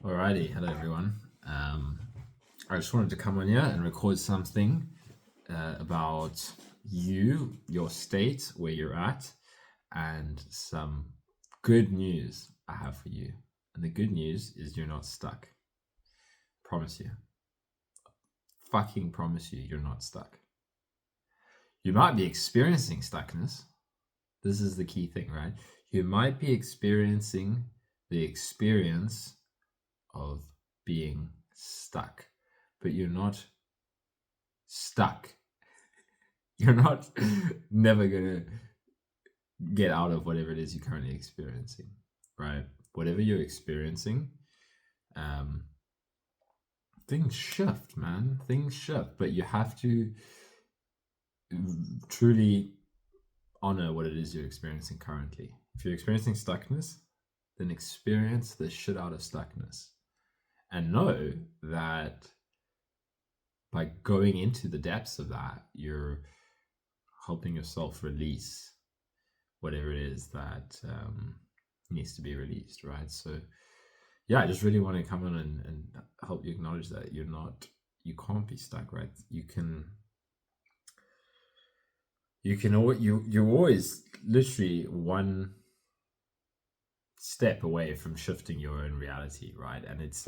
Alrighty, hello everyone. I just wanted to come on here and record something about you, your state, where you're at, and some good news I have for you. And the good news is you're not stuck. Promise you. Fucking promise you, you're not stuck. You might be experiencing stuckness. This is the key thing, right? You might be experiencing the experience of being stuck, but you're not stuck. You're not never gonna get out of whatever it is you're currently experiencing, right? Whatever you're experiencing, things shift, man. Things shift, but you have to truly honor what it is you're experiencing currently. If you're experiencing stuckness, then experience the shit out of stuckness. And know that by going into the depths of that, you're helping yourself release whatever it is that needs to be released, right? So, yeah, I just really want to come on and help you acknowledge that you can't be stuck, right? You're always literally one step away from shifting your own reality, right? And it's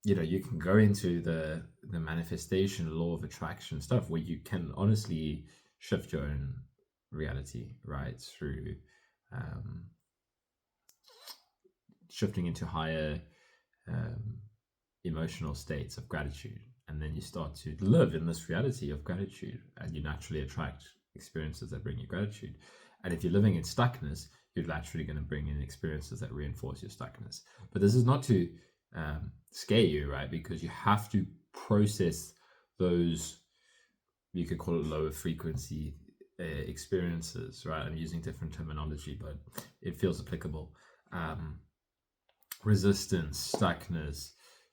you can go into the manifestation law of attraction stuff where you can honestly shift your own reality, right? Through shifting into higher emotional states of gratitude. And then you start to live in this reality of gratitude, and you naturally attract experiences that bring you gratitude. And if you're living in stuckness, you're naturally going to bring in experiences that reinforce your stuckness. But this is not to scare you, right? Because you have to process those, you could call it lower frequency experiences, right? I'm using different terminology, but it feels applicable. Resistance, stuckness,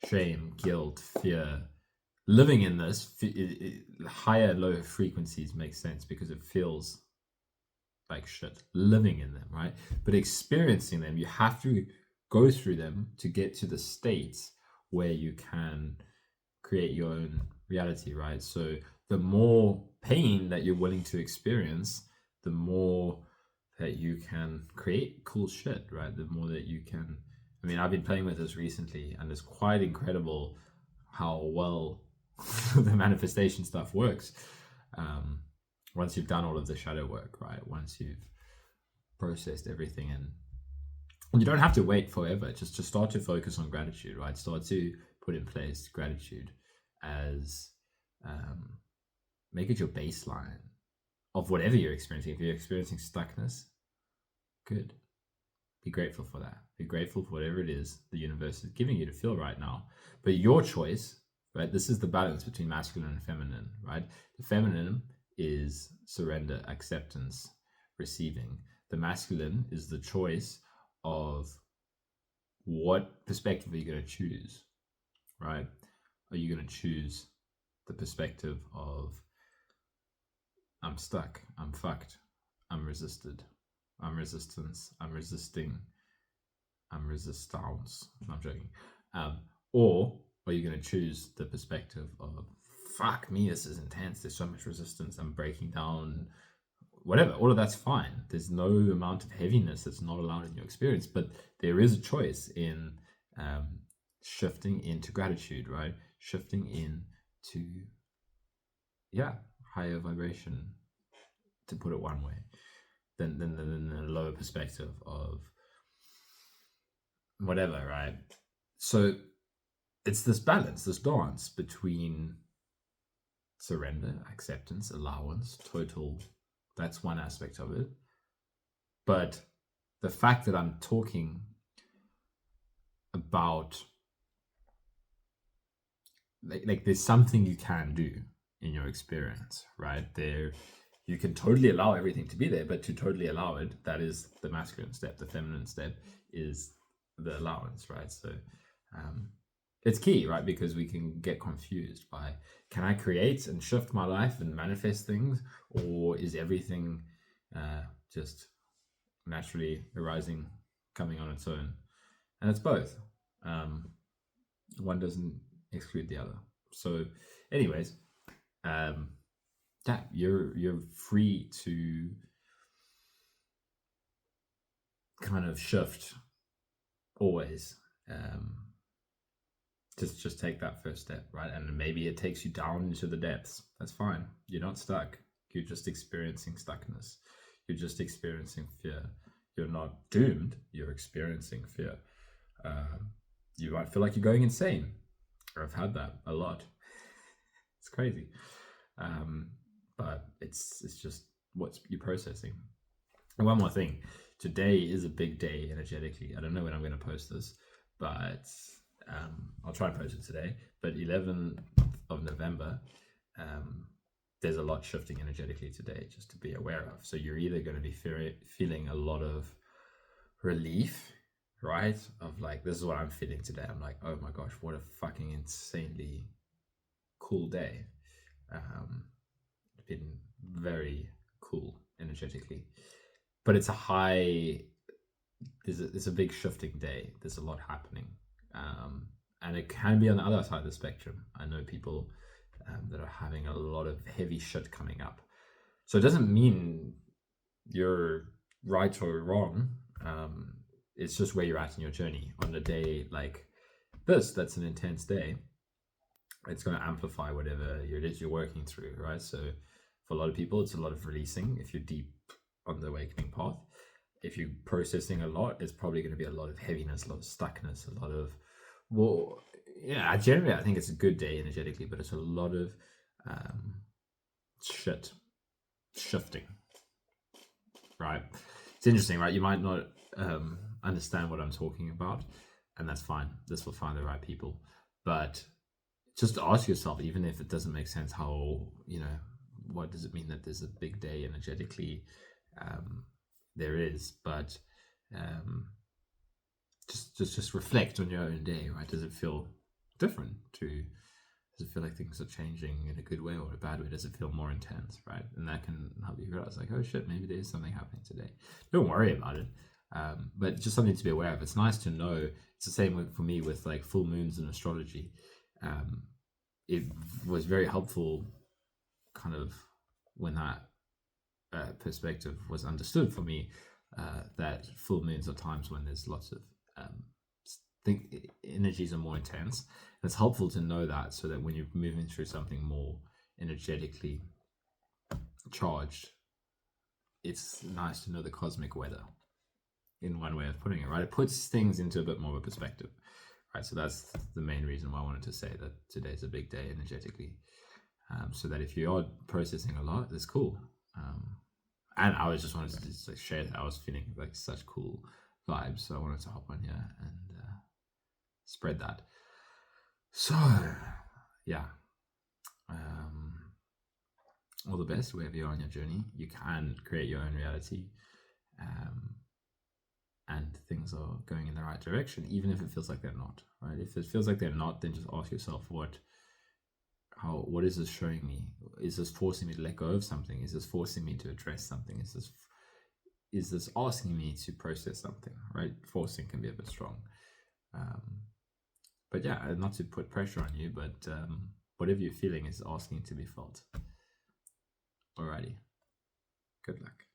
shame, guilt, fear. Living in this, higher, lower frequencies make sense because it feels like shit living in them, right? But experiencing them, you have to go through them to get to the states where you can create your own reality, right? So the more pain that you're willing to experience, the more that you can create cool shit, right? The more that you can, I mean, I've been playing with this recently, and it's quite incredible how well the manifestation stuff works. Once you've done all of the shadow work, right? Once you've processed everything, and you don't have to wait forever. Just start to focus on gratitude, right? Start to put in place gratitude as make it your baseline of whatever you're experiencing. If you're experiencing stuckness, good. Be grateful for that. Be grateful for whatever it is the universe is giving you to feel right now. But your choice, right? This is the balance between masculine and feminine, right? The feminine is surrender, acceptance, receiving. The masculine is the choice of what perspective are you going to choose, right? Are you going to choose the perspective of I'm stuck, I'm fucked, I'm resisted, I'm resistance, I'm resisting, I'm resistance? I'm joking. Or are you going to choose the perspective of fuck me, this is intense, there's so much resistance, I'm breaking down, whatever, all of that's fine. There's no amount of heaviness that's not allowed in your experience, but there is a choice in shifting into gratitude, right? Shifting into, higher vibration, to put it one way, than the lower perspective of whatever, right? So it's this balance, this dance between surrender, acceptance, allowance, total. That's one aspect of it. But the fact that I'm talking about like there's something you can do in your experience, right? There, you can totally allow everything to be there, but to totally allow it, that is the masculine step. The feminine step is the allowance, right? So it's key, right? Because we can get confused by, can I create and shift my life and manifest things, or is everything just naturally arising, coming on its own? And it's both. One doesn't exclude the other. So, anyways, yeah, you're free to kind of shift always. Just take that first step, right? And maybe it takes you down into the depths. That's fine. You're not stuck. You're just experiencing stuckness. You're just experiencing fear. You're not doomed. You're experiencing fear. You might feel like you're going insane. I've had that a lot. It's crazy. But it's just what you're processing. And one more thing. Today is a big day energetically. I don't know when I'm going to post this, but I'll try and post it today. But 11th of November, there's a lot shifting energetically today, just to be aware of. So you're either going to be feeling a lot of relief, right? Of like, this is what I'm feeling today. I'm like, oh my gosh, what a fucking insanely cool day. It's been very cool energetically. But it's a high, it's a big shifting day. There's a lot happening. And it can be on the other side of the spectrum. I know people that are having a lot of heavy shit coming up. So it doesn't mean you're right or wrong. It's just where you're at in your journey. On a day like this, that's an intense day, it's going to amplify whatever it is you're working through, right? So for a lot of people, it's a lot of releasing if you're deep on the awakening path. If you're processing a lot, it's probably going to be a lot of heaviness, a lot of stuckness, a lot of, well, yeah, generally I think it's a good day energetically, but it's a lot of shit shifting, right? It's interesting, right? You might not understand what I'm talking about, and that's fine. This will find the right people. But just ask yourself, even if it doesn't make sense, how, what does it mean that there's a big day energetically? There is, but just reflect on your own day, right? Does it feel different? Does it feel like things are changing in a good way or a bad way? Does it feel more intense, right? And that can help you realize, like, oh shit, maybe there's something happening today. Don't worry about it, but just something to be aware of. It's nice to know. It's the same for me with like full moons and astrology. It was very helpful, kind of, when that perspective was understood for me, that full moons are times when there's lots of energies are more intense. And it's helpful to know that, so that when you're moving through something more energetically charged, it's nice to know the cosmic weather, in one way of putting it, right? It puts things into a bit more of a perspective, right? So that's the main reason why I wanted to say that today's a big day energetically, so that if you are processing a lot, that's cool. And I was just wanted to just share that I was feeling like such cool vibes, so I wanted to hop on here and spread that. So yeah, all the best wherever you are on your journey. You can create your own reality, and things are going in the right direction, even if it feels like they're not, right? If it feels like they're not, then just ask yourself, what is this showing me? Is this forcing me to let go of something? Is this forcing me to address something? Is this asking me to process something, right? Forcing can be a bit strong. But yeah, not to put pressure on you, but whatever you're feeling is asking to be felt. Alrighty. Good luck.